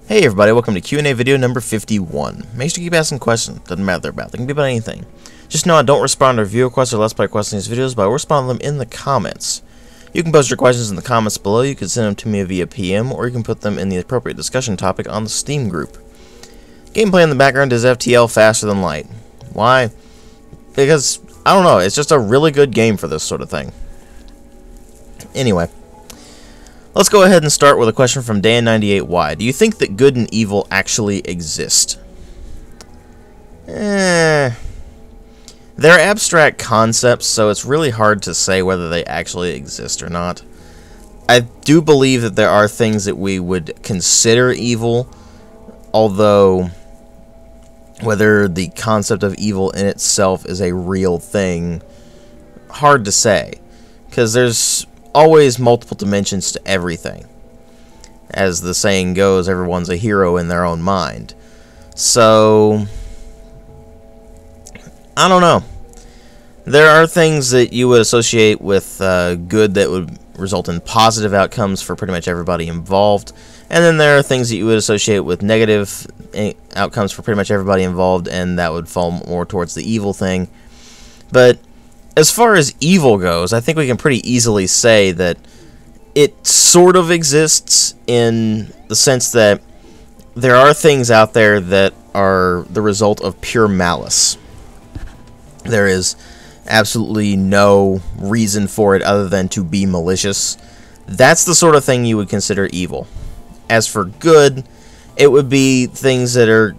Hey everybody, welcome to Q&A video number 51. Make sure to keep asking questions, doesn't matter what they're about, they can be about anything. Just know I don't respond to review requests or Let's Play requests in these videos, but I will respond to them in the comments. You can post your questions in the comments below, you can send them to me via PM, or you can put them in the appropriate discussion topic on the Steam group. Gameplay in the background is FTL faster than light. Why? Because, I don't know, it's just a really good game for this sort of thing. Anyway. Let's go ahead and start with a question from Dan98Y. Do you think that good and evil actually exist? They're abstract concepts, so it's really hard to say whether they actually exist or not. I do believe that there are things that we would consider evil, although whether the concept of evil in itself is a real thing, hard to say, because there's always multiple dimensions to everything. As the saying goes, everyone's a hero in their own mind. So, I don't know. There are things that you would associate with good that would result in positive outcomes for pretty much everybody involved. And then there are things that you would associate with negative outcomes for pretty much everybody involved, and that would fall more towards the evil thing. But as far as evil goes, I think we can pretty easily say that it sort of exists in the sense that there are things out there that are the result of pure malice. There is absolutely no reason for it other than to be malicious. That's the sort of thing you would consider evil. As for good, it would be things that are...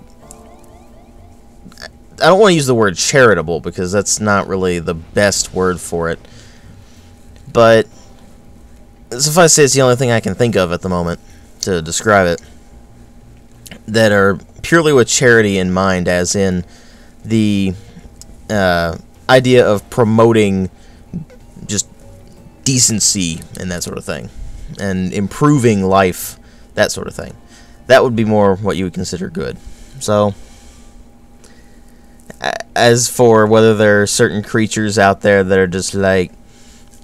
I don't want to use the word charitable because that's not really the best word for it. But suffice to say, it's the only thing I can think of at the moment to describe it, that are purely with charity in mind, as in the idea of promoting just decency and that sort of thing, and improving life, that sort of thing. That would be more what you would consider good. So, as for whether there are certain creatures out there that are just like,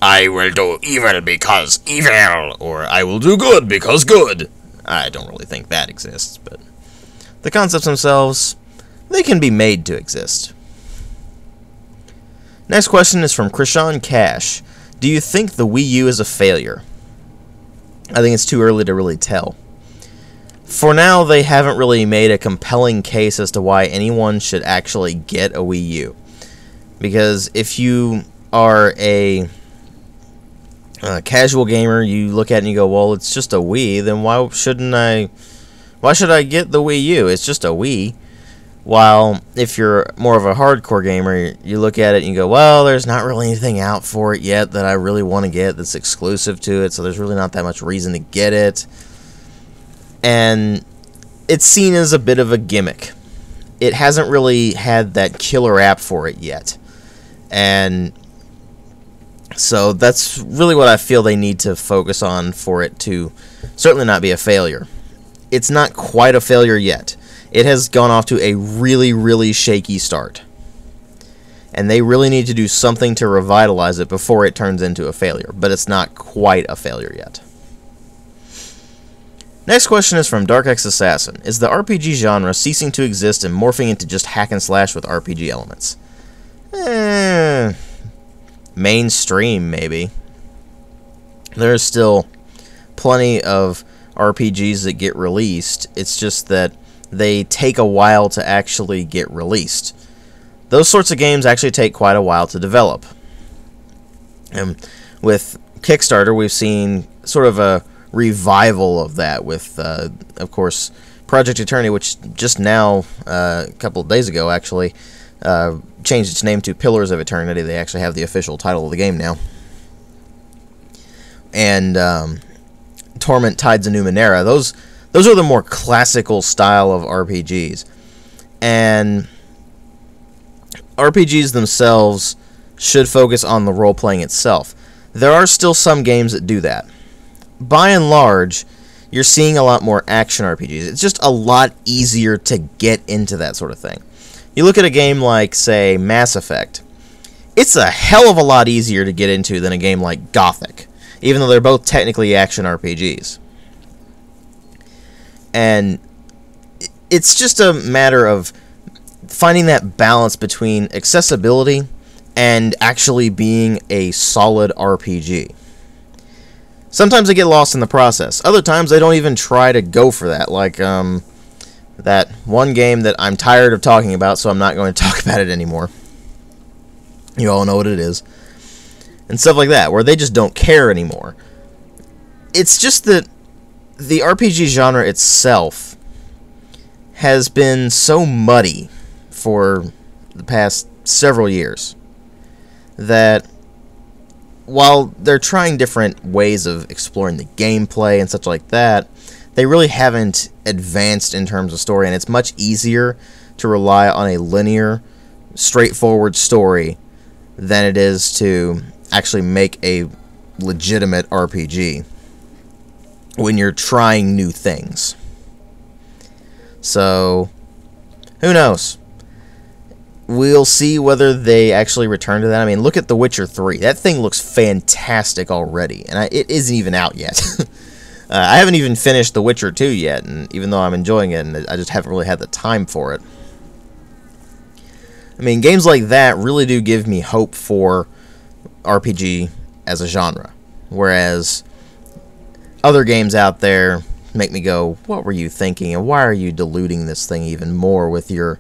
I will do evil because evil, or I will do good because good, I don't really think that exists, but the concepts themselves, they can be made to exist. Next question is from Krishan Cash. Do you think the Wii U is a failure? I think it's too early to really tell. For now, they haven't really made a compelling case as to why anyone should actually get a Wii U. Because if you are a casual gamer, you look at it and you go, well, it's just a Wii, then why should I get the Wii U? It's just a Wii. While if you're more of a hardcore gamer, you look at it and you go, well, there's not really anything out for it yet that I really want to get that's exclusive to it, so there's really not that much reason to get it. And it's seen as a bit of a gimmick. It hasn't really had that killer app for it yet. And so that's really what I feel they need to focus on for it to certainly not be a failure. It's not quite a failure yet. It has gone off to a really, really shaky start. And they really need to do something to revitalize it before it turns into a failure. But it's not quite a failure yet. Next question is from DarkexAssassin. Is the RPG genre ceasing to exist and morphing into just hack and slash with RPG elements? Mainstream, maybe. There's still plenty of RPGs that get released. It's just that they take a while to actually get released. Those sorts of games actually take quite a while to develop. And with Kickstarter, we've seen sort of a revival of that with, of course, Project Eternity, which just now, a couple of days ago, actually, changed its name to Pillars of Eternity. They actually have the official title of the game now. And Torment Tides of Numenera. Those are the more classical style of RPGs. And RPGs themselves should focus on the role-playing itself. There are still some games that do that. By and large, you're seeing a lot more action RPGs. It's just a lot easier to get into that sort of thing. You look at a game like, say, Mass Effect. It's a hell of a lot easier to get into than a game like Gothic, even though they're both technically action RPGs. And it's just a matter of finding that balance between accessibility and actually being a solid RPG. Sometimes I get lost in the process. Other times I don't even try to go for that. Like that one game that I'm tired of talking about, so I'm not going to talk about it anymore. You all know what it is. And stuff like that, where they just don't care anymore. It's just that the RPG genre itself has been so muddy for the past several years that while they're trying different ways of exploring the gameplay and such like that, they really haven't advanced in terms of story, and it's much easier to rely on a linear, straightforward story than it is to actually make a legitimate RPG when you're trying new things. So, who knows? We'll see whether they actually return to that. I mean, look at The Witcher 3. That thing looks fantastic already, and it isn't even out yet. I haven't even finished The Witcher 2 yet, and even though I'm enjoying it, and I just haven't really had the time for it. I mean, games like that really do give me hope for RPG as a genre, whereas other games out there make me go, what were you thinking, and why are you diluting this thing even more with your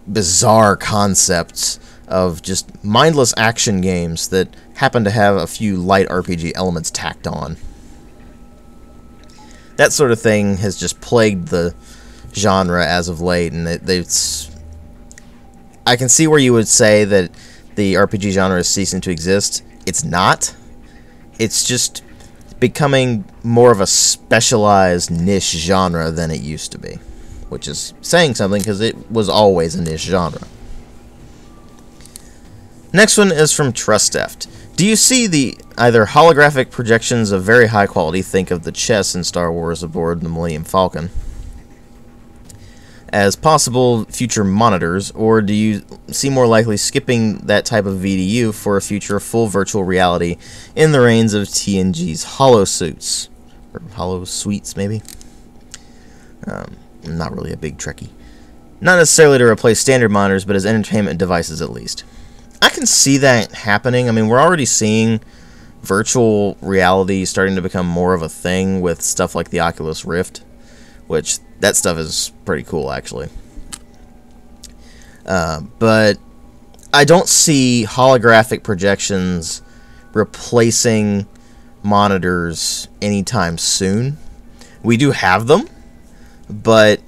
bizarre concepts of just mindless action games that happen to have a few light RPG elements tacked on. That sort of thing has just plagued the genre as of late, and I can see where you would say that the RPG genre is ceasing to exist. It's not. It's just becoming more of a specialized niche genre than it used to be, which is saying something because it was always a niche genre. Next one is from Trust Theft. Do you see the either holographic projections of very high quality, think of the chess in Star Wars aboard the Millennium Falcon, as possible future monitors, or do you see more likely skipping that type of VDU for a future full virtual reality in the reigns of TNG's holosuits? Or holosuites, maybe? I'm not really a big Trekkie. Not necessarily to replace standard monitors, but as entertainment devices at least. I can see that happening. I mean, we're already seeing virtual reality starting to become more of a thing with stuff like the Oculus Rift, which that stuff is pretty cool, actually. But I don't see holographic projections replacing monitors anytime soon. We do have them, but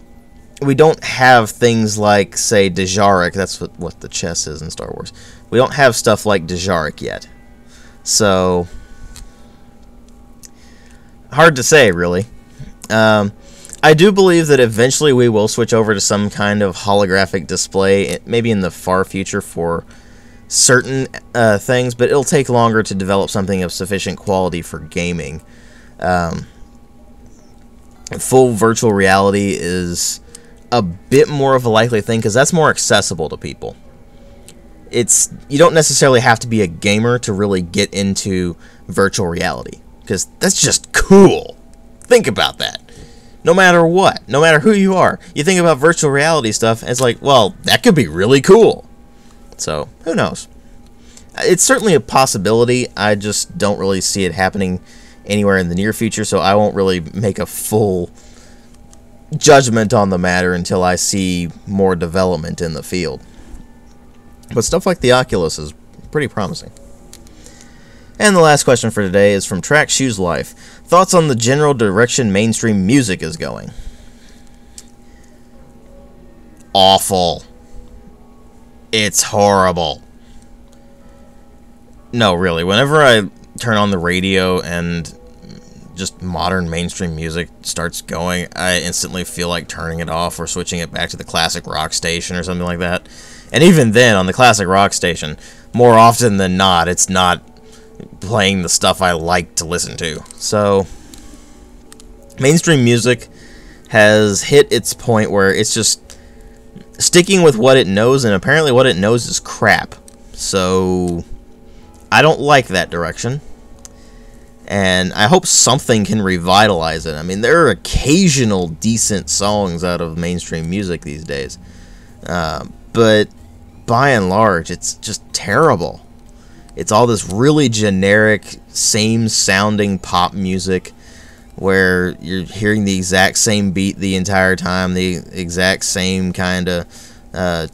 we don't have things like, say, Dejarik. That's what the chess is in Star Wars. We don't have stuff like Dejarik yet. So, hard to say, really. I do believe that eventually we will switch over to some kind of holographic display, maybe in the far future for certain things, but it'll take longer to develop something of sufficient quality for gaming. Full virtual reality is a bit more of a likely thing because that's more accessible to people. You don't necessarily have to be a gamer to really get into virtual reality, because that's just cool. Think about that. No matter what, no matter who you are, you think about virtual reality stuff, and it's like, well, that could be really cool. So, who knows? It's certainly a possibility. I just don't really see it happening anywhere in the near future, so I won't really make a full judgment on the matter until I see more development in the field. But stuff like the Oculus is pretty promising. And the last question for today is from Track Shoes Life. Thoughts on the general direction mainstream music is going? Awful. It's horrible. No, really. Whenever I turn on the radio and just modern mainstream music starts going, I instantly feel like turning it off or switching it back to the classic rock station or something like that. And even then, on the classic rock station, more often than not, it's not playing the stuff I like to listen to. So, mainstream music has hit its point where it's just sticking with what it knows, and apparently what it knows is crap. So, I don't like that direction. And I hope something can revitalize it. I mean, there are occasional decent songs out of mainstream music these days. But by and large, it's just terrible. It's all this really generic, same-sounding pop music where you're hearing the exact same beat the entire time, the exact same kind of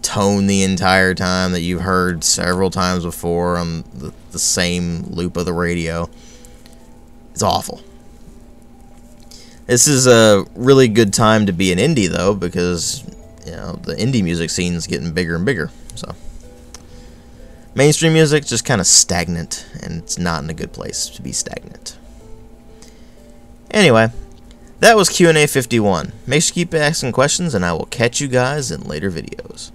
tone the entire time that you've heard several times before on the same loop of the radio. It's awful. This is a really good time to be an indie, though, because, you know, the indie music scene is getting bigger and bigger. So mainstream music just kind of stagnant, and it's not in a good place to be stagnant. Anyway, that was Q&A 51. Make sure you keep asking questions, and I will catch you guys in later videos.